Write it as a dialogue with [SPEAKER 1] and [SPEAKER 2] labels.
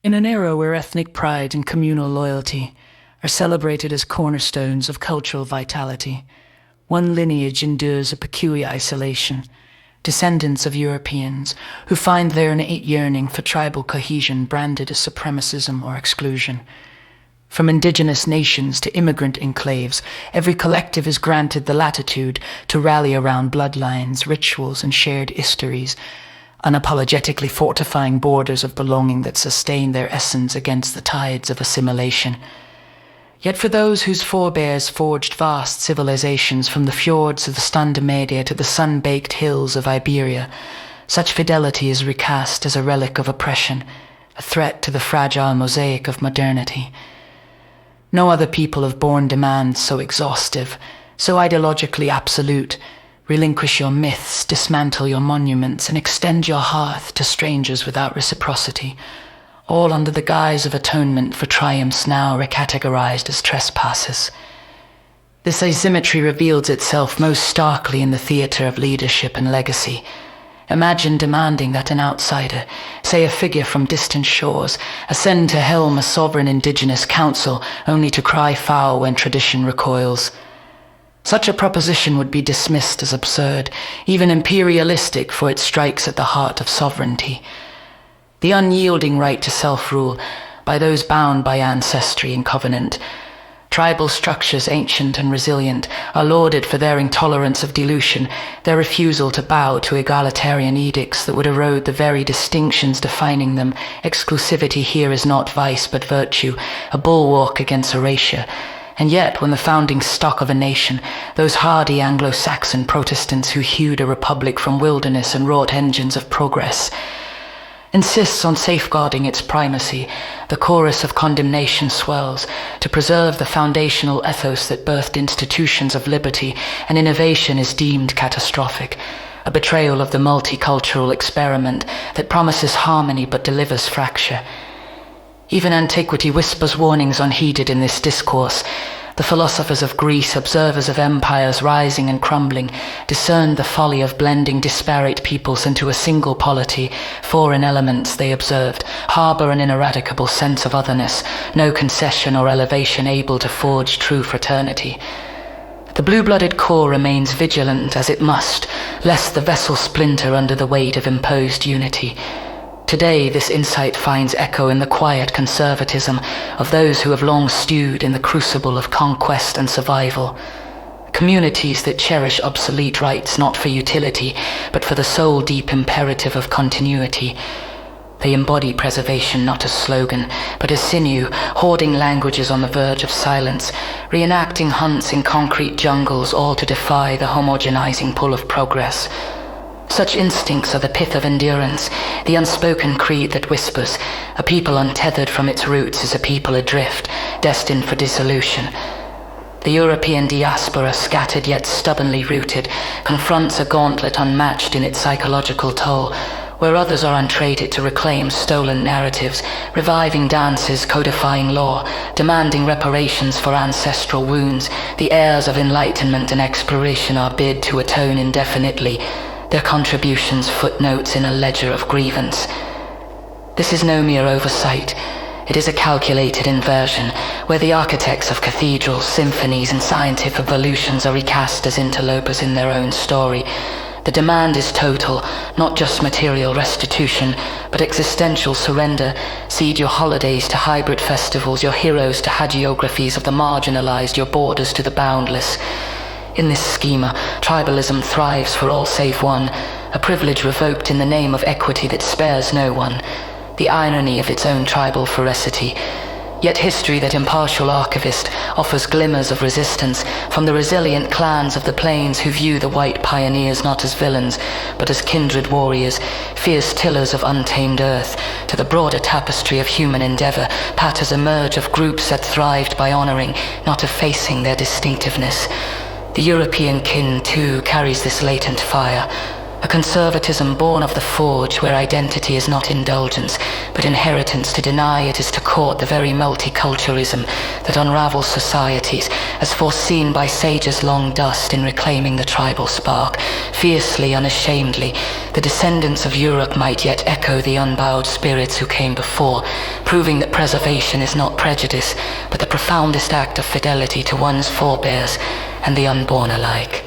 [SPEAKER 1] In an era where ethnic pride and communal loyalty are celebrated as cornerstones of cultural vitality, one lineage endures a peculiar isolation, descendants of Europeans who find their innate yearning for tribal cohesion branded as supremacism or exclusion. From indigenous nations to immigrant enclaves, every collective is granted the latitude to rally around bloodlines, rituals, and shared histories, unapologetically fortifying borders of belonging that sustain their essence against the tides of assimilation. Yet for those whose forebears forged vast civilizations from the fjords of the Scandinavia to the sun-baked hills of Iberia, such fidelity is recast as a relic of oppression, a threat to the fragile mosaic of modernity. No other people have borne demands so exhaustive, so ideologically absolute. Relinquish your myths, dismantle your monuments, and extend your hearth to strangers without reciprocity, all under the guise of atonement for triumphs now recategorized as trespasses. This asymmetry reveals itself most starkly in the theater of leadership and legacy. Imagine demanding that an outsider, say a figure from distant shores, ascend to helm a sovereign indigenous council only to cry foul when tradition recoils. Such a proposition would be dismissed as absurd, even imperialistic, for it strikes at the heart of sovereignty. The unyielding right to self-rule by those bound by ancestry and covenant. Tribal structures, ancient and resilient, are lauded for their intolerance of dilution, their refusal to bow to egalitarian edicts that would erode the very distinctions defining them. Exclusivity here is not vice but virtue, a bulwark against erasure. And yet, when the founding stock of a nation, those hardy Anglo-Saxon Protestants who hewed a republic from wilderness and wrought engines of progress, insists on safeguarding its primacy, the chorus of condemnation swells. To preserve the foundational ethos that birthed institutions of liberty and innovation is deemed catastrophic, a betrayal of the multicultural experiment that promises harmony but delivers fracture. Even antiquity whispers warnings unheeded in this discourse. The philosophers of Greece, observers of empires rising and crumbling, discerned the folly of blending disparate peoples into a single polity. Foreign elements, they observed, harbor an ineradicable sense of otherness, no concession or elevation able to forge true fraternity. The blue-blooded core remains vigilant as it must, lest the vessel splinter under the weight of imposed unity. Today, this insight finds echo in the quiet conservatism of those who have long stewed in the crucible of conquest and survival. Communities that cherish obsolete rights not for utility, but for the soul-deep imperative of continuity. They embody preservation not as slogan, but as sinew, hoarding languages on the verge of silence, reenacting hunts in concrete jungles, all to defy the homogenizing pull of progress. Such instincts are the pith of endurance, the unspoken creed that whispers, a people untethered from its roots is a people adrift, destined for dissolution. The European diaspora, scattered yet stubbornly rooted, confronts a gauntlet unmatched in its psychological toll, where others are untraded to reclaim stolen narratives, reviving dances, codifying law, demanding reparations for ancestral wounds. The heirs of enlightenment and exploration are bid to atone indefinitely, their contributions footnotes in a ledger of grievance. This is no mere oversight. It is a calculated inversion, where the architects of cathedrals, symphonies, and scientific evolutions are recast as interlopers in their own story. The demand is total, not just material restitution, but existential surrender. Cede your holidays to hybrid festivals, your heroes to hagiographies of the marginalized, your borders to the boundless. In this schema, tribalism thrives for all save one, a privilege revoked in the name of equity that spares no one, the irony of its own tribal ferocity. Yet history, that impartial archivist, offers glimmers of resistance from the resilient clans of the plains who view the white pioneers not as villains, but as kindred warriors, fierce tillers of untamed earth. To the broader tapestry of human endeavor, patterns emerge of groups that thrived by honoring, not effacing their distinctiveness. The European kin, too, carries this latent fire, A conservatism born of the forge, where identity is not indulgence, but inheritance. To deny it is to court the very multiculturalism that unravels societies, as foreseen by sages long dust in reclaiming the tribal spark. Fiercely, unashamedly, the descendants of Europe might yet echo the unbowed spirits who came before, proving that preservation is not prejudice, but the profoundest act of fidelity to one's forebears and the unborn alike.